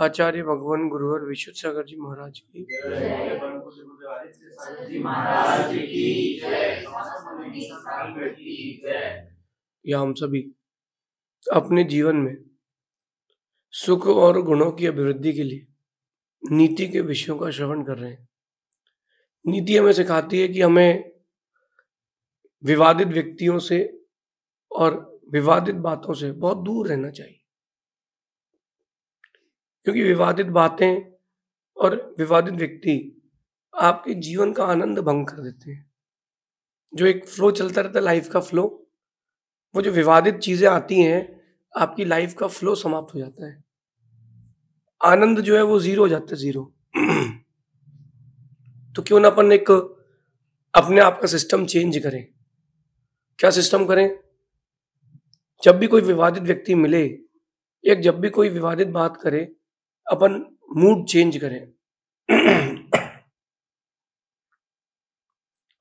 आचार्य भगवान गुरुवर विशुद्ध सागर जी महाराज की या हम सभी अपने जीवन में सुख और गुणों की अभिवृद्धि के लिए नीति के विषयों का श्रवण कर रहे हैं। नीति हमें सिखाती है कि हमें विवादित व्यक्तियों से और विवादित बातों से बहुत दूर रहना चाहिए, क्योंकि विवादित बातें और विवादित व्यक्ति आपके जीवन का आनंद भंग कर देते हैं। जो एक फ्लो चलता रहता है, लाइफ का फ्लो, वो जो विवादित चीजें आती हैं आपकी लाइफ का फ्लो समाप्त हो जाता है, आनंद जो है वो जीरो हो जाता है, जीरो। तो क्यों ना अपन एक अपने आप का सिस्टम चेंज करें। क्या सिस्टम करें? जब भी कोई विवादित व्यक्ति मिले या जब भी कोई विवादित बात करे, अपन मूड चेंज करें।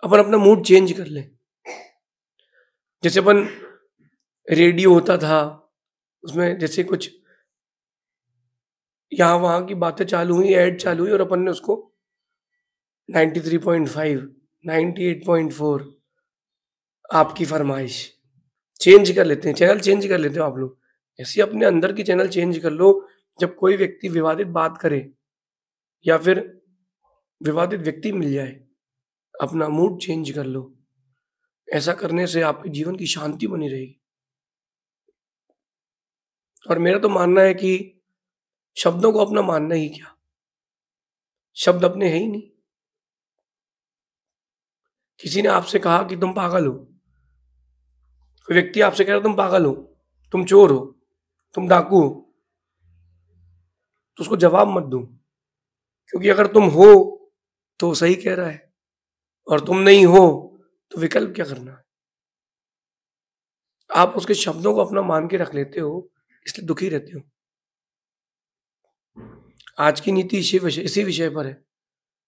अपन अपना मूड चेंज कर लें। जैसे अपन रेडियो होता था, उसमें जैसे कुछ यहां वहां की बातें चालू हुई, ऐड चालू हुई और अपन ने उसको 93.5, 98.4 आपकी फरमाइश चेंज कर लेते हैं, चैनल चेंज कर लेते हो आप लोग। ऐसे अपने अंदर की चैनल चेंज कर लो। जब कोई व्यक्ति विवादित बात करे या फिर विवादित व्यक्ति मिल जाए, अपना मूड चेंज कर लो। ऐसा करने से आपके जीवन की शांति बनी रहेगी। और मेरा तो मानना है कि शब्दों को अपना मानना ही क्या, शब्द अपने है ही नहीं। किसी ने आपसे कहा कि तुम पागल हो, कोई व्यक्ति आपसे कह रहा तुम पागल हो, तुम चोर हो, तुम डाकू हो, तो उसको जवाब मत दो, क्योंकि अगर तुम हो तो सही कह रहा है और तुम नहीं हो तो विकल्प क्या करना है। आप उसके शब्दों को अपना मान के रख लेते हो, इसलिए दुखी रहते हो। आज की नीति इसी विषय पर है।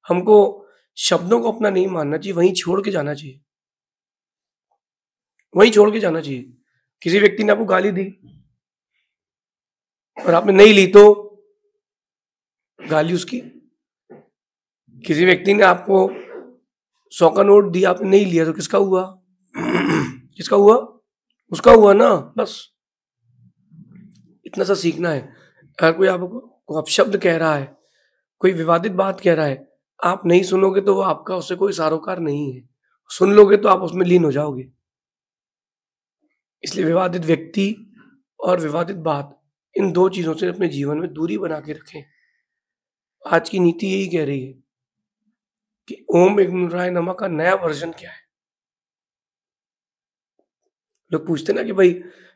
हमको शब्दों को अपना नहीं मानना चाहिए, वहीं छोड़ के जाना चाहिए, वहीं छोड़ के जाना चाहिए। किसी व्यक्ति ने आपको गाली दी और आपने नहीं ली तो गाली उसकी। किसी व्यक्ति ने आपको 100 का नोट दिया, आपने नहीं लिया तो किसका हुआ? किसका हुआ? उसका हुआ ना। बस इतना सा सीखना है। अगर कोई आपको अपशब्द कह रहा है, कोई विवादित बात कह रहा है, आप नहीं सुनोगे तो वो आपका उससे कोई सारोकार नहीं है। सुन लोगे तो आप उसमें लीन हो जाओगे। इसलिए विवादित व्यक्ति और विवादित बात, इन दो चीजों से अपने जीवन में दूरी बना के रखें। आज की नीति यही कह रही है कि ओम इग्नोराय नमः का नया वर्जन क्या है। लोग पूछते ना कि भाई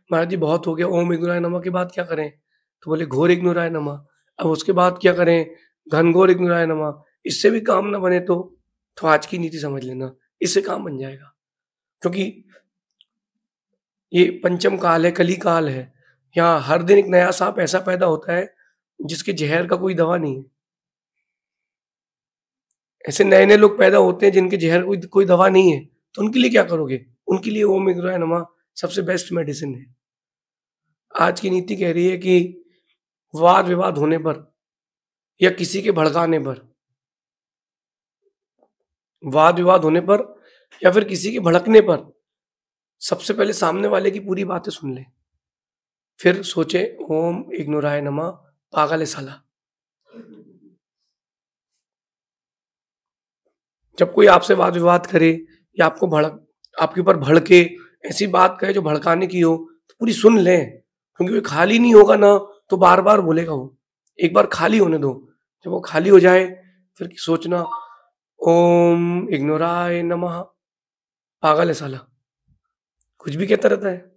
महाराज जी बहुत हो गया, ओम इग्नोराय नमः के बाद क्या करें? तो बोले घोर इग्नोराय नमः। अब उसके बाद क्या करें? घनघोर इग्नोराय नमः। इससे भी काम ना बने तो आज की नीति समझ लेना, इससे काम बन जाएगा। क्योंकि ये पंचम काल है, कली काल है। यहाँ हर दिन एक नया सांप ऐसा पैदा होता है जिसके जहर का कोई दवा नहीं है। ऐसे नए नए लोग पैदा होते हैं जिनके जहर कोई दवा नहीं है, तो उनके लिए क्या करोगे? उनके लिए ओम इग्नोराय नमः सबसे बेस्ट मेडिसिन है। आज की नीति कह रही है कि वाद विवाद होने पर या किसी के भड़काने पर, वाद विवाद होने पर या फिर किसी के भड़कने पर सबसे पहले सामने वाले की पूरी बातें सुन ले, फिर सोचे ओम इग्नोराय नमः, पागल है साला। जब कोई आपसे वाद विवाद करे या आपके ऊपर भड़के, ऐसी बात कहे जो भड़काने की हो, तो पूरी सुन लें, क्योंकि वो खाली नहीं होगा ना तो बार बार बोलेगा। वो एक बार खाली होने दो, जब वो खाली हो जाए फिर सोचना ओम इग्नोराय नमः, पागल है साला, कुछ भी कहता रहता है।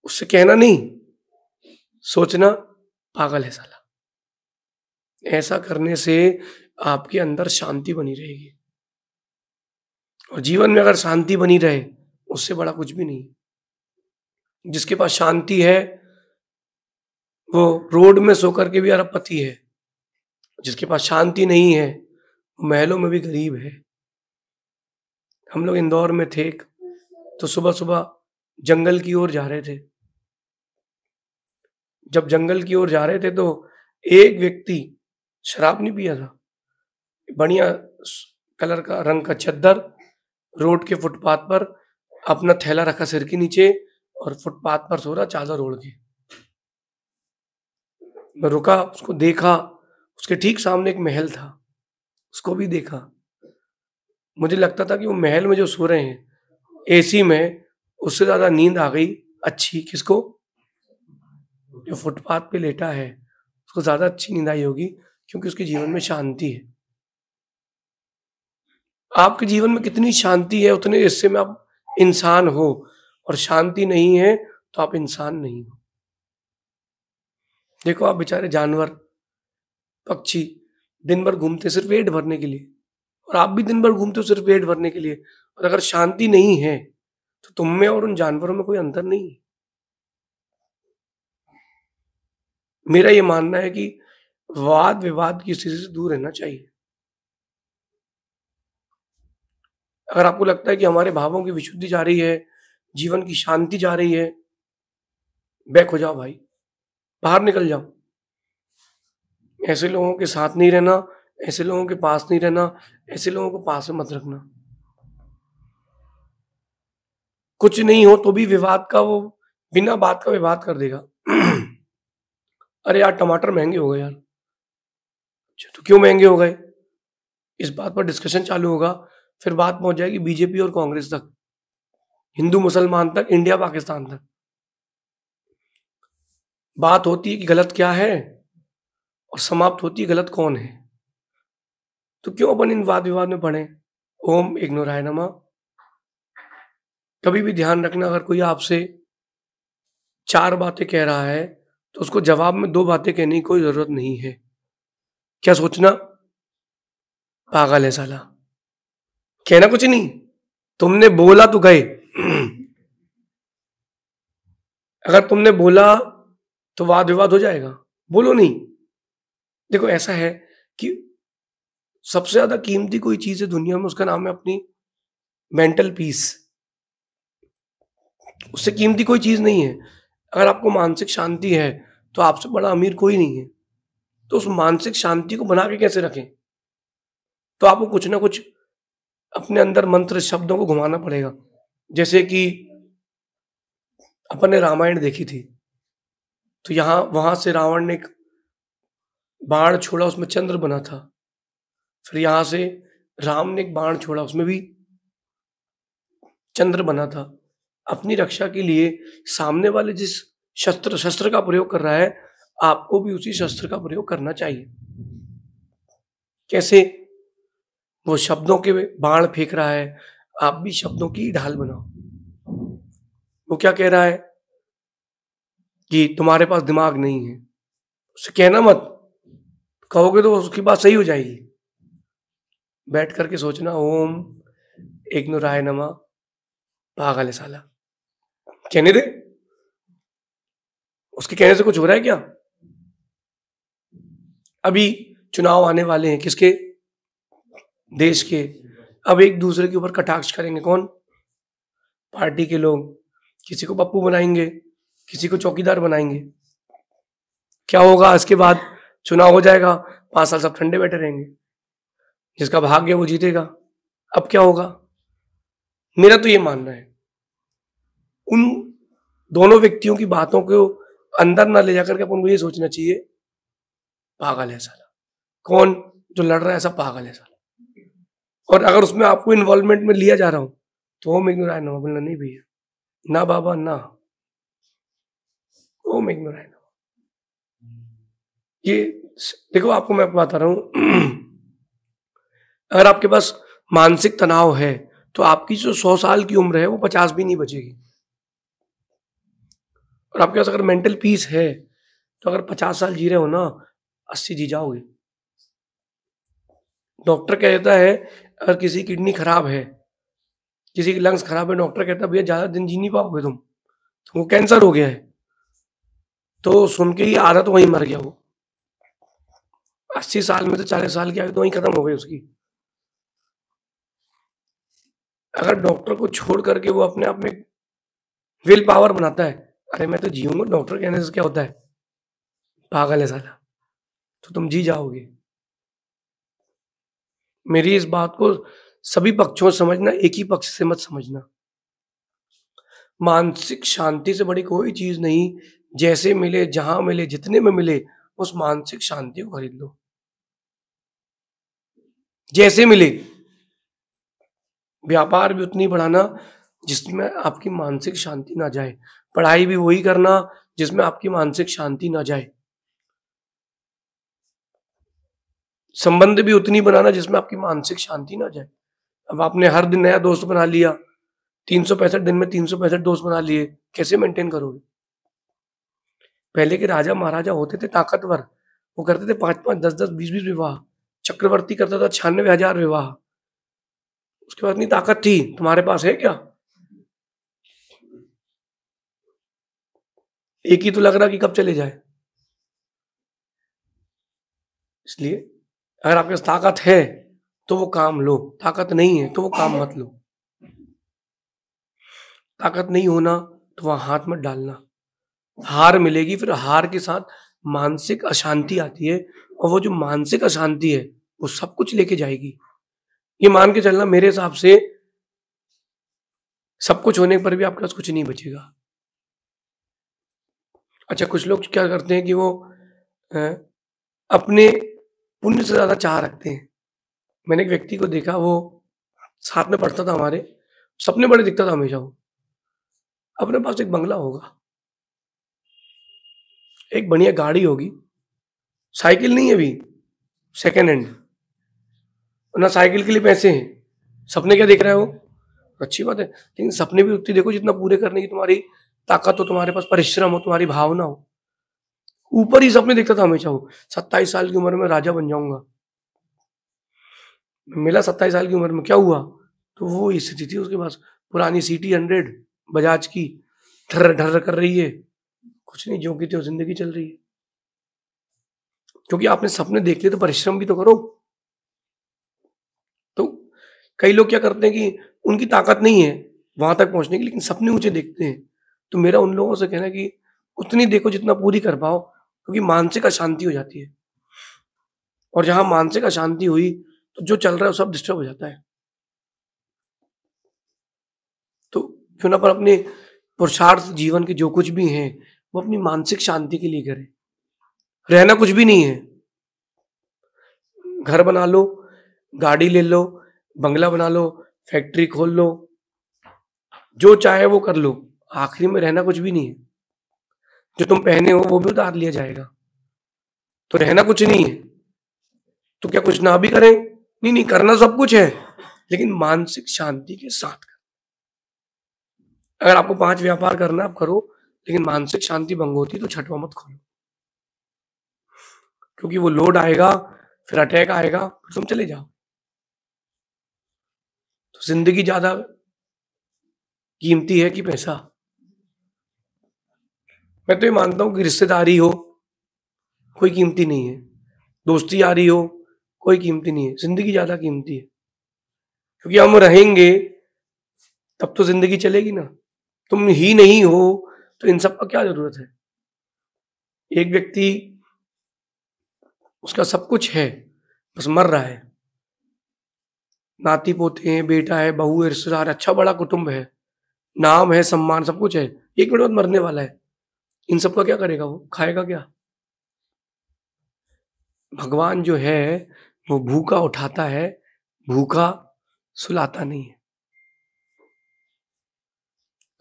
उससे कहना नहीं, सोचना पागल है साला। ऐसा करने से आपके अंदर शांति बनी रहेगी। और जीवन में अगर शांति बनी रहे, उससे बड़ा कुछ भी नहीं। जिसके पास शांति है वो रोड में सो करके भी अरबपति है। जिसके पास शांति नहीं है वो महलों में भी गरीब है। हम लोग इंदौर में थे, तो सुबह सुबह जंगल की ओर जा रहे थे। जब जंगल की ओर जा रहे थे तो एक व्यक्ति शराब नहीं पिया था, बढ़िया कलर का रंग का चद्दर, रोड के फुटपाथ पर अपना थैला रखा सिर के नीचे और फुटपाथ पर सो रहा चादर ओढ़ के। मैं रुका, उसको देखा, उसके ठीक सामने एक महल था, उसको भी देखा। मुझे लगता था कि वो महल में जो सो रहे हैं एसी में, उससे ज्यादा नींद आ गई अच्छी किसको? जो फुटपाथ पे लेटा है उसको ज्यादा अच्छी नींद आई होगी, क्योंकि उसके जीवन में शांति है। आपके जीवन में कितनी शांति है उतने हिस्से में आप इंसान हो, और शांति नहीं है तो आप इंसान नहीं हो। देखो आप बेचारे जानवर, पक्षी दिन भर घूमते सिर्फ पेट भरने के लिए, और आप भी दिन भर घूमते हो सिर्फ पेट भरने के लिए। और अगर शांति नहीं है तो तुम में और उन जानवरों में कोई अंतर नहीं है। मेरा ये मानना है कि वाद विवाद की स्थिति से दूर रहना चाहिए। अगर आपको लगता है कि हमारे भावों की विशुद्धि जा रही है, जीवन की शांति जा रही है, बैक हो जाओ भाई, बाहर निकल जाओ। ऐसे लोगों के साथ नहीं रहना, ऐसे लोगों के पास नहीं रहना, ऐसे लोगों को पास में मत रखना। कुछ नहीं हो तो भी विवाद का वो बिना बात का विवाद कर देगा। अरे यार टमाटर महंगे हो गए यार। अच्छा तो क्यों महंगे हो गए? इस बात पर डिस्कशन चालू होगा, फिर बात पहुंच जाएगी बीजेपी और कांग्रेस तक, हिंदू मुसलमान तक, इंडिया पाकिस्तान तक। बात होती है कि गलत क्या है और समाप्त होती है गलत कौन है। तो क्यों अपन इन वाद विवाद में पड़े? ओम इग्नोराय नमः। कभी भी ध्यान रखना, अगर कोई आपसे 4 बातें कह रहा है तो उसको जवाब में 2 बातें कहने की कोई जरूरत नहीं है। क्या सोचना? पागल है साला, कहना कुछ नहीं, तुमने बोला तो गए। अगर तुमने बोला तो वाद विवाद हो जाएगा, बोलो नहीं। देखो ऐसा है कि सबसे ज्यादा कीमती कोई चीज है दुनिया में, उसका नाम है अपनी मेंटल पीस। उससे कीमती कोई चीज नहीं है। अगर आपको मानसिक शांति है तो आपसे बड़ा अमीर कोई नहीं है। तो उस मानसिक शांति को बना के कैसे रखें? तो आपको कुछ ना कुछ अपने अंदर मंत्र शब्दों को घुमाना पड़ेगा। जैसे कि अपन ने रामायण देखी थी, तो यहां वहां से रावण ने एक बाण छोड़ा, उसमें चंद्र बना था। फिर यहां से राम ने एक बाण छोड़ा, उसमें भी चंद्र बना था। अपनी रक्षा के लिए सामने वाले जिस शस्त्र का प्रयोग कर रहा है, आपको भी उसी शस्त्र का प्रयोग करना चाहिए। कैसे? वो शब्दों के बाण फेंक रहा है, आप भी शब्दों की ढाल बनाओ। वो क्या कह रहा है कि तुम्हारे पास दिमाग नहीं है, उसे कहना मत, कहोगे तो उसकी बात सही हो जाएगी। बैठ करके सोचना, ओम इग्नोराय नमः, पागल है साला, कहने दे। उसके कहने से कुछ हो रहा है क्या? अभी चुनाव आने वाले हैं, किसके? देश के। अब एक दूसरे के ऊपर कटाक्ष करेंगे कौन? पार्टी के लोग। किसी को पप्पू बनाएंगे, किसी को चौकीदार बनाएंगे। क्या होगा इसके बाद? चुनाव हो जाएगा, 5 साल सब ठंडे बैठे रहेंगे, जिसका भाग्य वो जीतेगा। अब क्या होगा? मेरा तो ये मानना है, उन दोनों व्यक्तियों की बातों को अंदर ना ले जाकर के अपन को ये सोचना चाहिए पागल है साला। कौन? जो लड़ रहा है ऐसा पागल है साला। और अगर उसमें आपको इन्वॉल्वमेंट में लिया जा रहा हूं तो ओम इग्नोराय नमः बोलना, नहीं भैया, ना बाबा ना, ओम इग्नोराय नमः। ये देखो, आपको मैं बता रहा हूं, अगर आपके पास मानसिक तनाव है तो आपकी जो 100 साल की उम्र है वो 50 भी नहीं बचेगी। और आपके पास अगर मेंटल पीस है तो अगर 50 साल जी रहे हो ना, 80 जी जाओगे। डॉक्टर कहता है अगर किसी की किडनी खराब है, किसी की लंग्स खराब है, डॉक्टर कहता है भैया ज्यादा दिन जी नहीं पाओगे तुमको कैंसर हो गया है। तो सुन के ही आधा तो वहीं मर गया वो। 80 साल में से 40 साल की आयु तो वहीं खत्म हो गई उसकी। अगर डॉक्टर को छोड़ करके वो अपने आप में विल पावर बनाता है, अरे मैं तो जीऊंगा, डॉक्टर कहने से क्या होता है, पागल है साला। तो तुम जी जाओगे। मेरी इस बात को सभी पक्षों से समझना, एक ही पक्ष से मत समझना। मानसिक शांति से बड़ी कोई चीज़ नहीं, जैसे मिले, जहाँ मिले, जितने में मिले, उस मानसिक शांति को खरीद लो। जैसे मिले। व्यापार भी उतनी बढ़ाना जिसमें आपकी मानसिक शांति ना जाए। पढ़ाई भी वही करना जिसमें आपकी मानसिक शांति ना जाए। संबंध भी उतनी बनाना जिसमें आपकी मानसिक शांति ना जाए। अब आपने हर दिन नया दोस्त बना लिया, 365 दिन में 365 दोस्त बना लिए, कैसे मेंटेन करोगे? पहले के राजा महाराजा होते थे ताकतवर, वो करते थे 5-5, 10-10, 20-20 विवाह। चक्रवर्ती करता था 96,000 विवाह। उसके बाद इतनी ताकत थी, तुम्हारे पास है क्या? एक ही तो लग रहा कि कब चले जाए। इसलिए अगर आपके पास ताकत है तो वो काम लो, ताकत नहीं है तो वो काम मत लो। ताकत नहीं होना तो वहां हाथ मत डालना। हार मिलेगी, फिर हार के साथ मानसिक अशांति आती है, और वो जो मानसिक अशांति है वो सब कुछ लेके जाएगी। ये मान के चलना, मेरे हिसाब से सब कुछ होने पर भी आपके पास कुछ नहीं बचेगा। अच्छा, कुछ लोग क्या करते हैं कि वो अ, अपने पुण्य से ज्यादा चाह रखते हैं। मैंने एक व्यक्ति को देखा, वो साथ में पढ़ता था हमारे, सपने बड़े दिखता था हमेशा वो। अपने पास एक बंगला होगा, एक बढ़िया गाड़ी होगी, साइकिल नहीं है अभी, सेकेंड हैंड, ना साइकिल के लिए पैसे हैं। सपने क्या देख रहा है वो? अच्छी बात है, लेकिन सपने भी उतनी देखो जितना पूरे करने की तुम्हारी ताकत हो, तुम्हारे पास परिश्रम हो, तुम्हारी भावना हो। ऊपर ही सपने देखता था हमेशा वो, 27 साल की उम्र में राजा बन जाऊंगा। मिला 27 साल की उम्र में, क्या हुआ? तो वो स्थिति थी उसके पास, पुरानी सिटी 100 बजाज की, ढर्र ढर्र कर रही है। कुछ नहीं, जो की त्यों जिंदगी चल रही है। क्योंकि आपने सपने देख लिए तो परिश्रम भी तो करो। तो कई लोग क्या करते हैं कि उनकी ताकत नहीं है वहां तक पहुंचने की, लेकिन सपने ऊंचे देखते हैं। तो मेरा उन लोगों से कहना है कि उतनी देखो जितना पूरी कर पाओ, क्योंकि मानसिक अशांति हो जाती है, और जहां मानसिक अशांति हुई तो जो चल रहा है वो सब डिस्टर्ब हो जाता है। तो क्यों ना पर अपने पुरुषार्थ जीवन के जो कुछ भी हैं वो अपनी मानसिक शांति के लिए करें। रहना कुछ भी नहीं है, घर बना लो, गाड़ी ले लो, बंगला बना लो, फैक्ट्री खोल लो, जो चाहे वो कर लो, आखिरी में रहना कुछ भी नहीं है। जो तुम पहने हो वो भी उतार लिया जाएगा। तो रहना कुछ नहीं है, तो क्या कुछ ना भी करें? नहीं नहीं, करना सब कुछ है, लेकिन मानसिक शांति के साथ करें। अगर आपको 5 व्यापार करना आप करो, लेकिन मानसिक शांति भंग होती तो छठवां मत खोलो, क्योंकि वो लोड आएगा, फिर अटैक आएगा, फिर तुम चले जाओ। तो जिंदगी ज्यादा कीमती है कि पैसा? मैं तो ये मानता हूं कि रिश्तेदारी हो कोई कीमती नहीं है, दोस्ती यारी हो कोई कीमती नहीं है, जिंदगी ज्यादा कीमती है। क्योंकि हम रहेंगे तब तो जिंदगी चलेगी ना। तुम ही नहीं हो तो इन सब का क्या जरूरत है? एक व्यक्ति, उसका सब कुछ है, बस मर रहा है, नाती पोते हैं, बेटा है, बहू है, रिश्तेदार, अच्छा बड़ा कुटुंब है, नाम है, सम्मान, सब कुछ है, एक मिनट बाद मरने वाला है। इन सब का क्या करेगा? वो खाएगा क्या? भगवान जो है वो भूखा उठाता है, भूखा सुलाता नहीं है।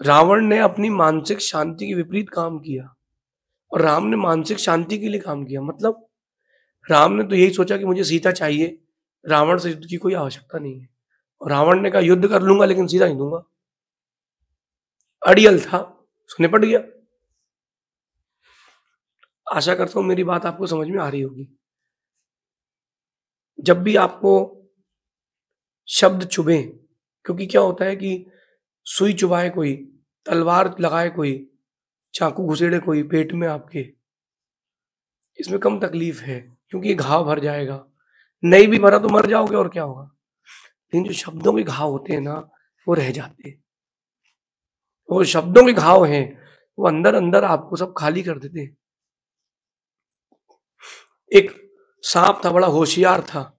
रावण ने अपनी मानसिक शांति के विपरीत काम किया, और राम ने मानसिक शांति के लिए काम किया। मतलब राम ने तो यही सोचा कि मुझे सीता चाहिए, रावण से युद्ध की कोई आवश्यकता नहीं है। और रावण ने कहा युद्ध कर लूंगा लेकिन सीता नहीं दूंगा। अड़ियल था, उसको निपट गया। आशा करता हूं मेरी बात आपको समझ में आ रही होगी। जब भी आपको शब्द चुभे, क्योंकि क्या होता है कि सुई चुभाए कोई, तलवार लगाए कोई, चाकू घुसेड़े कोई पेट में आपके, इसमें कम तकलीफ है, क्योंकि ये घाव भर जाएगा। नहीं भी भरा तो मर जाओगे, और क्या होगा। लेकिन जो शब्दों के घाव होते हैं ना, वो रह जाते हैं। वो शब्दों के घाव हैं, वो अंदर अंदर आपको सब खाली कर देते हैं। एक सांप था, बड़ा होशियार था।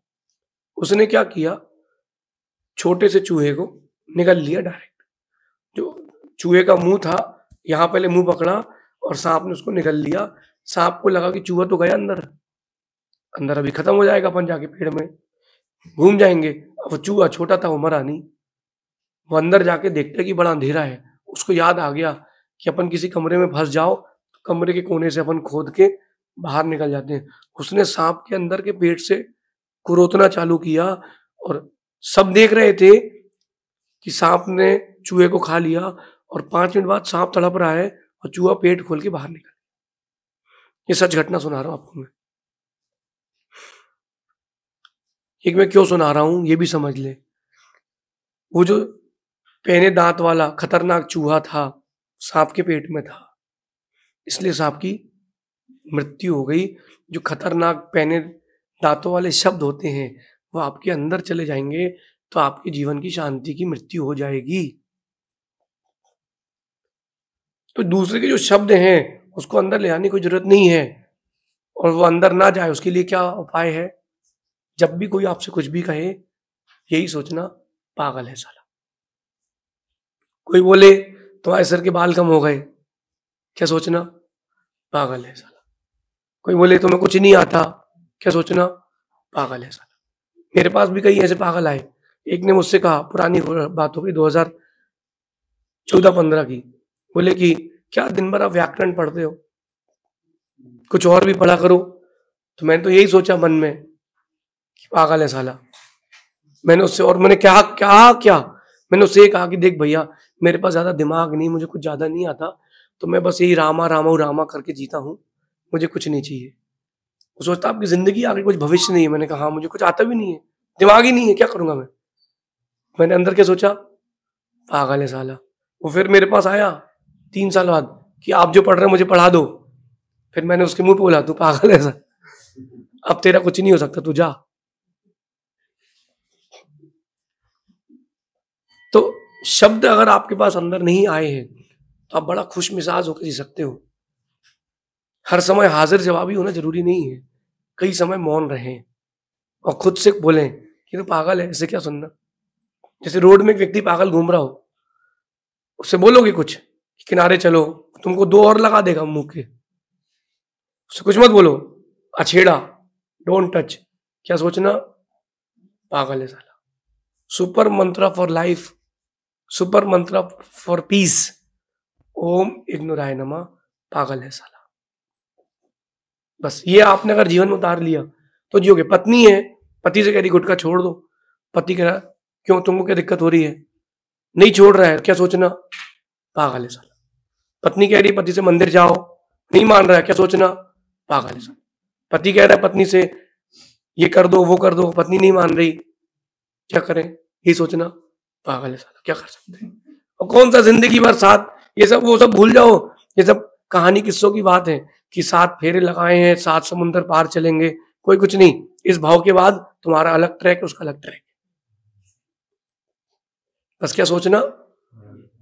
उसने क्या किया, छोटे से चूहे को निगल लिया डायरेक्ट। जो चूहे का मुंह था, यहाँ पहले मुंह पकड़ा और सांप ने उसको निगल लिया। सांप को लगा कि चूहा तो गया अंदर, अंदर अभी खत्म हो जाएगा, अपन जाके पेड़ में घूम जाएंगे। अब वो चूहा छोटा था, वो मरा नहीं। वो अंदर जाके देखते कि बड़ा अंधेरा है। उसको याद आ गया कि अपन किसी कमरे में फंस जाओ तो कमरे के कोने से अपन खोद के बाहर निकल जाते हैं। उसने सांप के अंदर के पेट से कुरोतना चालू किया और सब देख रहे थे कि सांप ने चूहे को खा लिया, और 5 मिनट बाद सांप तड़प रहा है और चूहा पेट खोल के बाहर निकल। ये सच घटना सुना रहा हूं आपको मैं। एक मैं क्यों सुना रहा हूं ये भी समझ ले। वो जो पहने दांत वाला खतरनाक चूहा था, सांप के पेट में था, इसलिए सांप की मृत्यु हो गई। जो खतरनाक पहने दांतों वाले शब्द होते हैं वो आपके अंदर चले जाएंगे तो आपके जीवन की शांति की मृत्यु हो जाएगी। तो दूसरे के जो शब्द हैं उसको अंदर ले आने की कोई जरूरत नहीं है, और वो अंदर ना जाए उसके लिए क्या उपाय है। जब भी कोई आपसे कुछ भी कहे, यही सोचना पागल है साला। कोई बोले तुम्हारे सर के बाल कम हो गए, क्या सोचना पागल है साला। कोई बोले तुम्हें कुछ नहीं आता, क्या सोचना पागल है साला। मेरे पास भी कई ऐसे पागल आए। एक ने मुझसे कहा, पुरानी बात हो गई 2014-15 की, बोले कि क्या दिन भर आप व्याकरण पढ़ते हो, कुछ और भी पढ़ा करो। तो मैंने तो यही सोचा मन में कि पागल है साला। मैंने उससे, और मैंने क्या मैंने उससे ये कहा कि देख भैया, मेरे पास ज्यादा दिमाग नहीं, मुझे कुछ ज्यादा नहीं आता, तो मैं बस यही रामा रामा रामा करके जीता हूँ, मुझे कुछ नहीं चाहिए। वो सोचता आपकी जिंदगी आगे कुछ भविष्य नहीं है। मैंने कहा हाँ, मुझे कुछ आता भी नहीं है, दिमाग ही नहीं है, क्या करूंगा मैं। मैंने अंदर क्या सोचा, पागल है साला। वो फिर मेरे पास आया 3 साल बाद कि आप जो पढ़ रहे हैं मुझे पढ़ा दो। फिर मैंने उसके मुंह पे बोला, तू पागल है सर, अब तेरा कुछ नहीं हो सकता, तू जा। तो शब्द अगर आपके पास अंदर नहीं आए हैं तो आप बड़ा खुश मिजाज होकर जी सकते हो। हर समय हाजिर जवाबी होना जरूरी नहीं है। कई समय मौन रहें और खुद से बोलें कि तू पागल है, इसे क्या सुनना। जैसे रोड में एक व्यक्ति पागल घूम रहा हो, उससे बोलोगे कुछ कि किनारे चलो, तुमको 2 और लगा देगा मुंह के। उससे कुछ मत बोलो, अछेड़ा, डोंट टच, क्या सोचना पागल है साला। सुपर मंत्र फॉर लाइफ, सुपर मंत्र फॉर पीस, ओम इग्नोराय नमः, पागल है साला। बस ये आपने अगर जीवन में उतार लिया तो जियोगे। पत्नी है, पति से कह रही गुटखा छोड़ दो, पति कह रहा क्यों, तुमको क्या दिक्कत हो रही है, नहीं छोड़ रहा है, क्या सोचना पागल है साला। पत्नी कह रही पति से मंदिर जाओ, नहीं मान रहा है, क्या सोचना पागल है साला। पति कह रहा है पत्नी से ये कर दो वो कर दो, पत्नी नहीं मान रही, क्या करें, ये सोचना पागल है साला। क्या कर सकते हैं। और कौन सा जिंदगी भर साथ, ये सब वो सब भूल जाओ, ये सब कहानी किस्सों की बात है कि 7 फेरे लगाए हैं, 7 समुंदर पार चलेंगे, कोई कुछ नहीं। इस भाव के बाद तुम्हारा अलग ट्रैक, उसका अलग ट्रैक। बस क्या सोचना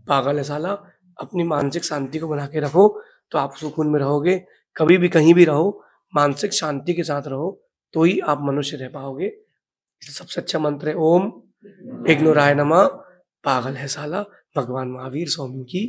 पागल है साला। अपनी मानसिक शांति को बना के रखो तो आप सुकून में रहोगे। कभी भी कहीं भी रहो, मानसिक शांति के साथ रहो तो ही आप मनुष्य रह पाओगे। सबसे अच्छा मंत्र है ओम इग्नोराय नमः, पागल है साला। भगवान महावीर स्वामी की